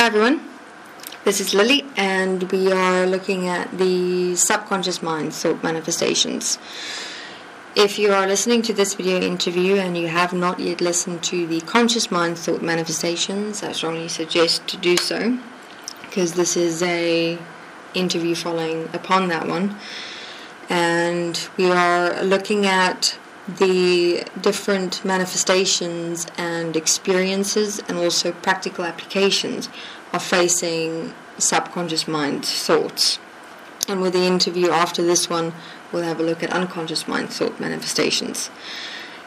Hi everyone, this is Lily and we are looking at the subconscious mind thought manifestations. If you are listening to this video interview and you have not yet listened to the conscious mind thought manifestations, I strongly suggest to do so, because this is a interview following upon that one, and we are looking at the different manifestations and experiences and also practical applications of facing subconscious mind thoughts. And with the interview after this one, we'll have a look at unconscious mind thought manifestations.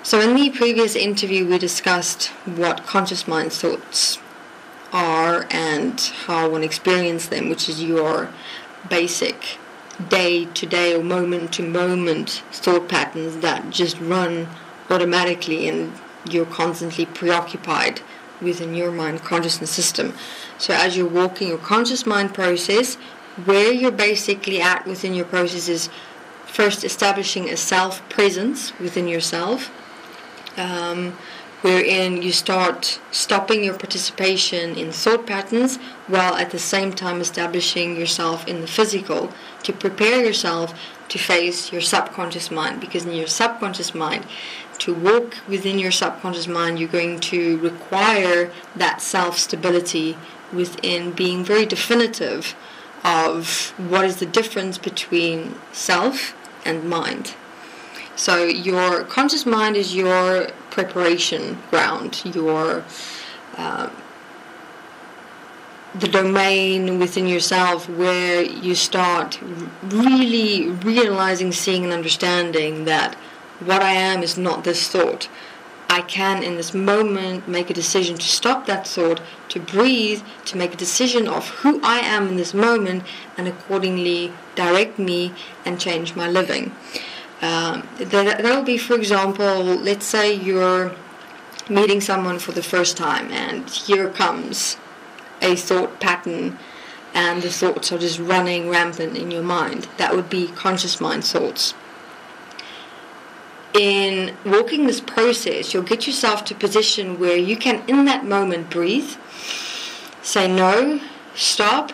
So in the previous interview we discussed what conscious mind thoughts are and how one experiences them, which is your basic day-to-day or moment-to-moment thought patterns that just run automatically and you're constantly preoccupied within your mind consciousness system. So as you're walking your conscious mind process, where you're basically at within your process is first establishing a self-presence within yourself, wherein you start stopping your participation in thought patterns while at the same time establishing yourself in the physical to prepare yourself to face your subconscious mind. Because in your subconscious mind, to walk within your subconscious mind, you're going to require that self-stability within being very definitive of what is the difference between self and mind. So your conscious mind is your preparation ground, your the domain within yourself where you start really realizing, seeing and understanding that what I am is not this thought. I can in this moment make a decision to stop that thought, to breathe, to make a decision of who I am in this moment and accordingly direct me and change my living. That will be, for example, let's say you're meeting someone for the first time and here comes a thought pattern and the thoughts are just running rampant in your mind. That would be conscious mind thoughts. In walking this process, you'll get yourself to a position where you can in that moment breathe, say no, stop,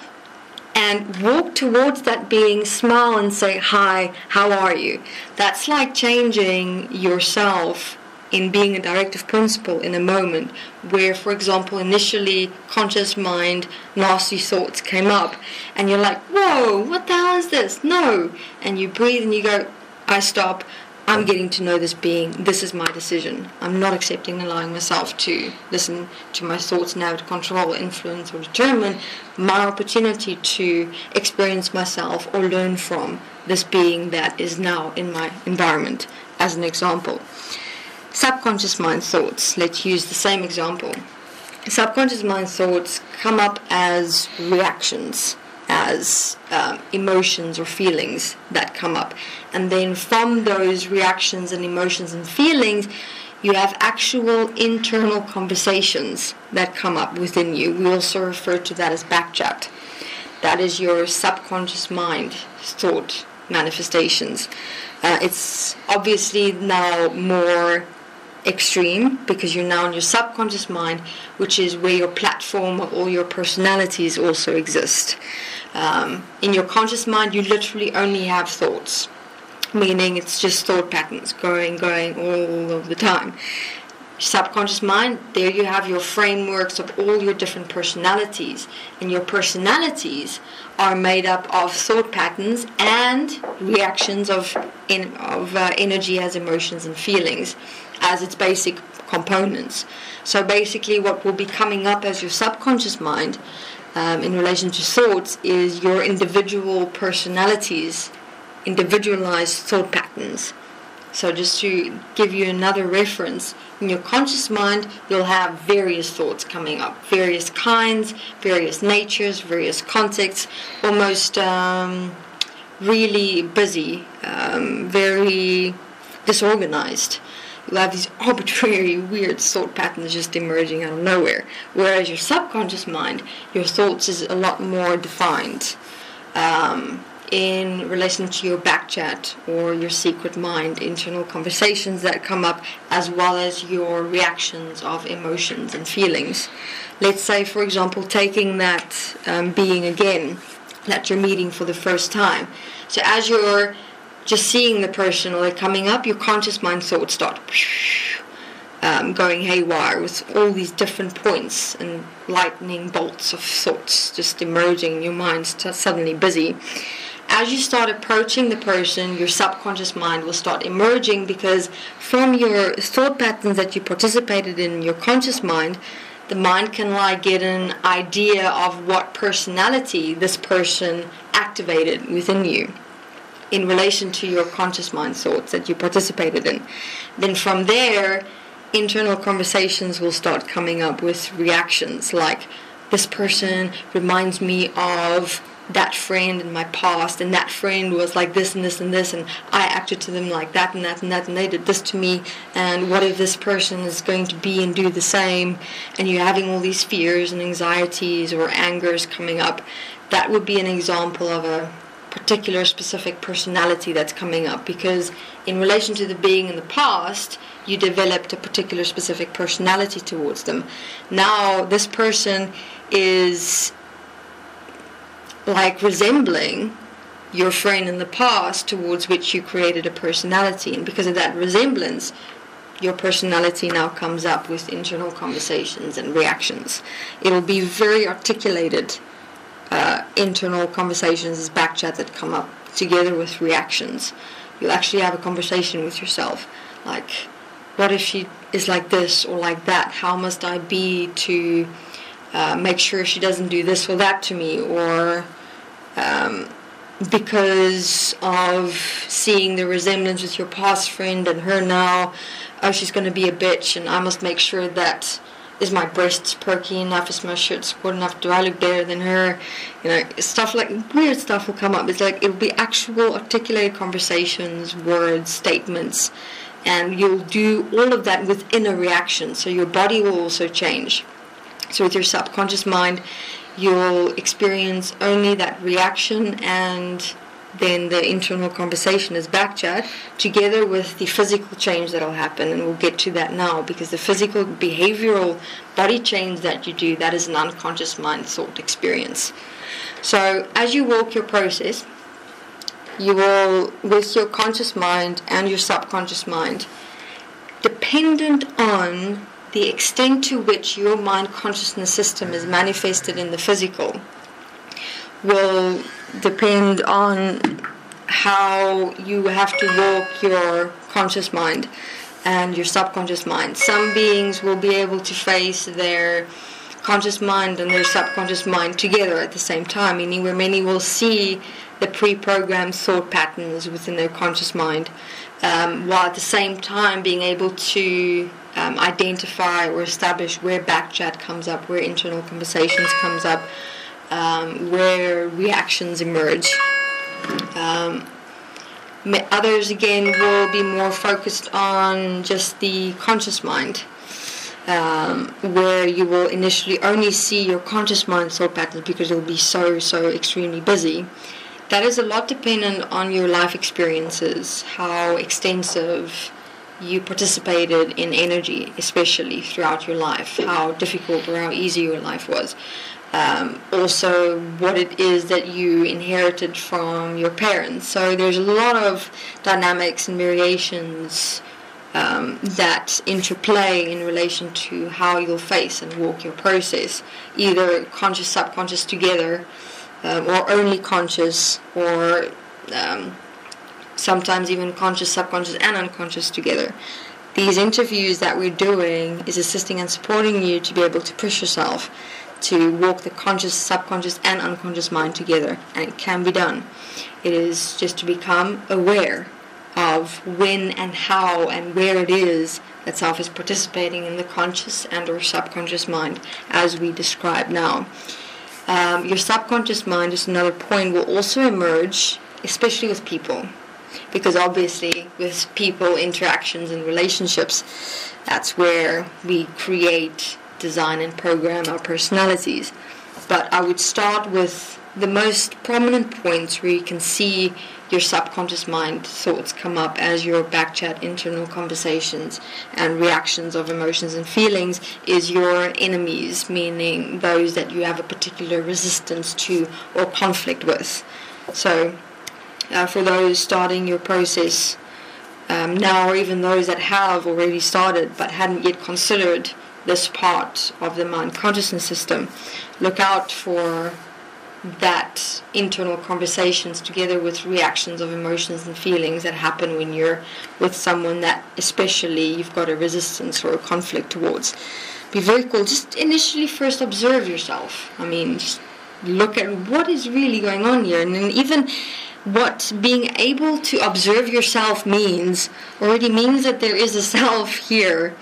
and walk towards that being, smile and say, hi, how are you? That's like changing yourself in being a directive principle in a moment where, for example, initially conscious mind, nasty thoughts came up and you're like, whoa, what the hell is this? No. And you breathe and you go, I stop. I'm getting to know this being. This is my decision. I'm not accepting and allowing myself to listen to my thoughts now to control, influence, or determine my opportunity to experience myself or learn from this being that is now in my environment, as an example. Subconscious mind thoughts. Let's use the same example. Subconscious mind thoughts come up as reactions, as emotions or feelings that come up. And then from those reactions and emotions and feelings, you have actual internal conversations that come up within you. We also refer to that as backchat. That is your subconscious mind thought manifestations. It's obviously now more extreme because you're now in your subconscious mind, which is where your platform of all your personalities also exist. In your conscious mind, you literally only have thoughts, meaning it's just thought patterns going all of the time. Subconscious mind, there you have your frameworks of all your different personalities, and your personalities are made up of thought patterns and reactions of energy as emotions and feelings as its basic components. So basically what will be coming up as your subconscious mind in relation to thoughts is your individual personalities, individualized thought patterns. So just to give you another reference, in your conscious mind you'll have various thoughts coming up, various kinds, various natures, various contexts, almost really busy, very disorganized. You'll have these arbitrary, weird thought patterns just emerging out of nowhere. Whereas your subconscious mind, your thoughts is a lot more defined. in relation to your back chat or your secret mind, internal conversations that come up, as well as your reactions of emotions and feelings. Let's say, for example, taking that being again that you're meeting for the first time. So as you're just seeing the person or they're coming up, your conscious mind thoughts start going haywire with all these different points and lightning bolts of thoughts just emerging. Your mind's suddenly busy. As you start approaching the person, your subconscious mind will start emerging, because from your thought patterns that you participated in your conscious mind, the mind can get an idea of what personality this person activated within you in relation to your conscious mind thoughts that you participated in. Then from there, internal conversations will start coming up with reactions like, this person reminds me of that friend in my past, and that friend was like this and this and this, and I acted to them like that and that and that, and they did this to me, and what if this person is going to be and do the same, and you're having all these fears and anxieties or angers coming up. That would be an example of a particular specific personality that's coming up, because in relation to the being in the past, you developed a particular specific personality towards them. Now this person is resembling your friend in the past towards which you created a personality, and because of that resemblance, your personality now comes up with internal conversations and reactions. It'll be very articulated internal conversations as back chat that come up together with reactions. You'll actually have a conversation with yourself, like, what if she is like this or like that? How must I be to make sure she doesn't do this or that to me? Or because of seeing the resemblance with your past friend and her now, oh, she's going to be a bitch, and I must make sure that, is my breasts perky enough, is my shirt squat enough, do I look better than her? Stuff like, weird stuff will come up. It's like, it'll be actual articulated conversations, words, statements, and you'll do all of that within a reaction, so your body will also change. So with your subconscious mind, you'll experience only that reaction, and then the internal conversation is back chat, together with the physical change that'll happen, and we'll get to that now, because the physical behavioral body change that you do, that is an unconscious mind thought experience. So as you walk your process, you will, with your conscious mind and your subconscious mind, dependent on the extent to which your mind consciousness system is manifested in the physical, will depend on how you have to walk your conscious mind and your subconscious mind. Some beings will be able to face their conscious mind and their subconscious mind together at the same time, meaning where many will see the pre-programmed thought patterns within their conscious mind, while at the same time being able to identify or establish where back chat comes up, where internal conversations comes up, where reactions emerge. Others again will be more focused on just the conscious mind, where you will initially only see your conscious mind thought patterns because you'll be so extremely busy. That is a lot dependent on your life experiences, how extensive you participated in energy, especially throughout your life, how difficult or how easy your life was. Also what it is that you inherited from your parents. So there's a lot of dynamics and variations that interplay in relation to how you'll face and walk your process, either conscious, subconscious together, or only conscious, or sometimes even conscious, subconscious and unconscious together. These interviews that we're doing is assisting and supporting you to be able to push yourself to walk the conscious, subconscious and unconscious mind together, and it can be done. It is just to become aware of when and how and where it is that self is participating in the conscious and or subconscious mind, as we describe now. Your subconscious mind, is another point, will also emerge, especially with people, because obviously with people, interactions and relationships, that's where we create, design and program our personalities. But I would start with the most prominent points where you can see your subconscious mind thoughts come up as your backchat, internal conversations and reactions of emotions and feelings is your enemies, meaning those that you have a particular resistance to or conflict with. So for those starting your process now, or even those that have already started but hadn't yet considered this part of the mind consciousness system, look out for that internal conversations together with reactions of emotions and feelings that happen when you're with someone that especially you've got a resistance or a conflict towards. Be very cool. Just initially first observe yourself. I mean, just look at what is really going on here, and then even what being able to observe yourself already means that there is a self here,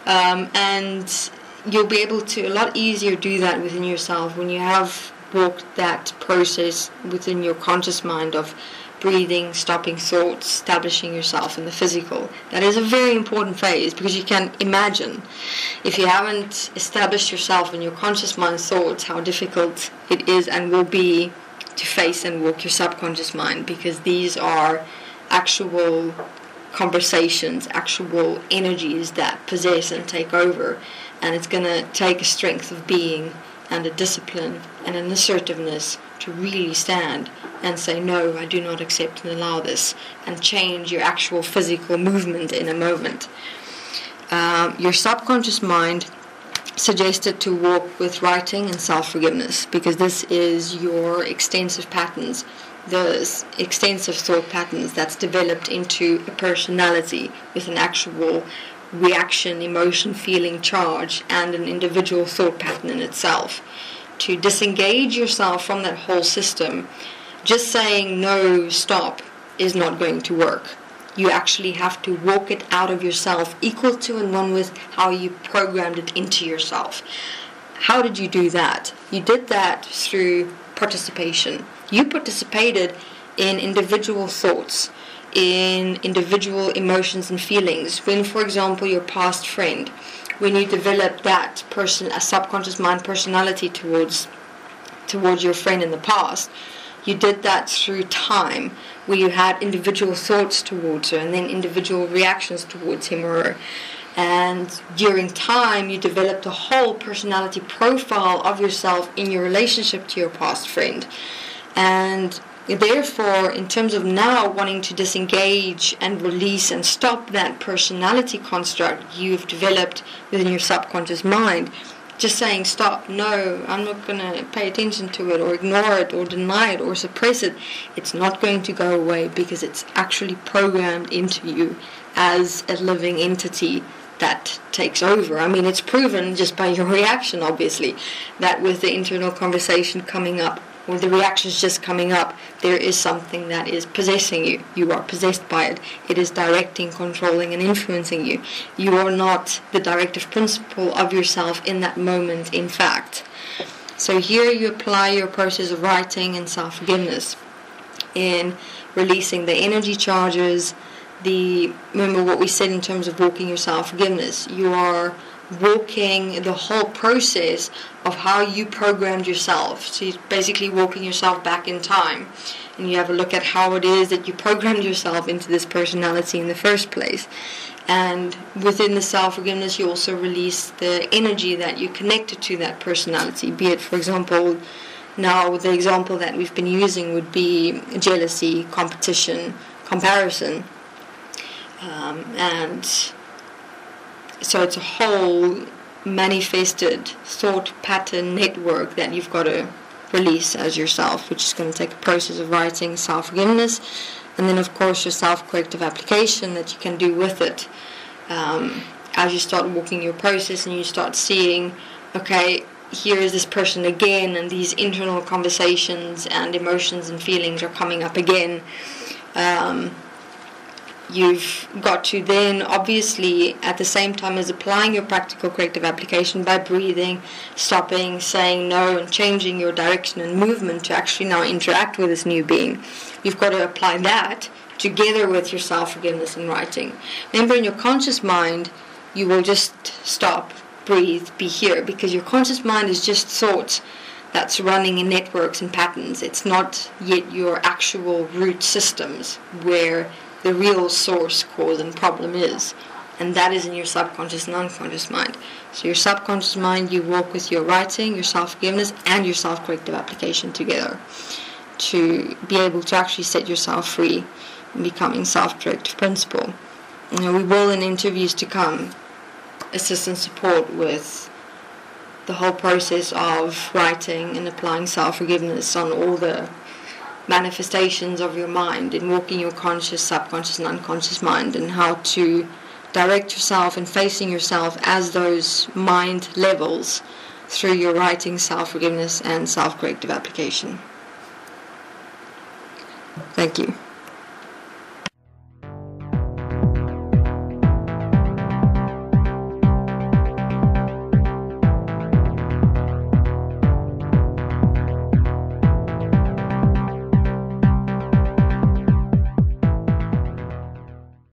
and you'll be able to a lot easier do that within yourself when you have walked that process within your conscious mind of breathing, stopping thoughts, establishing yourself in the physical. That is a very important phase, because you can imagine if you haven't established yourself in your conscious mind thoughts, how difficult it is and will be to face and walk your subconscious mind, because these are actual conversations, actual energies that possess and take over, and it's going to take a strength of being and a discipline and an assertiveness to really stand and say, no, I do not accept and allow this, and change your actual physical movement in a moment. Your subconscious mind suggested to walk with writing and self-forgiveness, because this is your extensive patterns, the extensive thought patterns that's developed into a personality with an actual reaction, emotion, feeling, charge, and an individual thought pattern in itself. To disengage yourself from that whole system, just saying no, stop, is not going to work. You actually have to walk it out of yourself, equal to and one with how you programmed it into yourself. How did you do that? You did that through participation. You participated in individual thoughts, in individual emotions and feelings. When, for example, your past friend, when you developed that person, a subconscious mind personality towards your friend in the past, you did that through time, where you had individual thoughts towards her and then individual reactions towards him or her. And during time, you developed a whole personality profile of yourself in your relationship to your past friend. And therefore, in terms of now wanting to disengage and release and stop that personality construct you've developed within your subconscious mind, just saying stop, no, I'm not going to pay attention to it or ignore it or deny it or suppress it, it's not going to go away, because it's actually programmed into you as a living entity that takes over. I mean, it's proven just by your reaction, obviously, that with the internal conversation coming up, or the reactions just coming up, there is something that is possessing you. You are possessed by it. It is directing, controlling, and influencing you. You are not the directive principle of yourself in that moment, in fact. So here you apply your process of writing and self-forgiveness in releasing the energy charges. Remember what we said in terms of walking your self-forgiveness. You are walking the whole process of how you programmed yourself. So you're basically walking yourself back in time, and you have a look at how it is that you programmed yourself into this personality in the first place. And within the self-forgiveness, you also release the energy that you connected to that personality, be it, for example, now the example that we've been using would be jealousy, competition, comparison, and so it's a whole manifested thought pattern network that you've got to release as yourself, which is going to take a process of writing, self-forgiveness, and then of course your self-corrective application that you can do with it as you start walking your process and you start seeing, okay, here is this person again, and these internal conversations and emotions and feelings are coming up again. You've got to then, obviously, at the same time as applying your practical corrective application by breathing, stopping, saying no, and changing your direction and movement to actually now interact with this new being, you've got to apply that together with your self-forgiveness and writing. Remember, in your conscious mind, you will just stop, breathe, be here, because your conscious mind is just thoughts that's running in networks and patterns. It's not yet your actual root systems where the real source, cause, and problem is. And that is in your subconscious and unconscious mind. So your subconscious mind, you walk with your writing, your self-forgiveness, and your self-corrective application together to be able to actually set yourself free in becoming self-corrective principle. We will, in interviews to come, assist and support with the whole process of writing and applying self-forgiveness on all the manifestations of your mind, in walking your conscious, subconscious, and unconscious mind, and how to direct yourself and facing yourself as those mind levels through your writing, self-forgiveness, and self-corrective application. Thank you.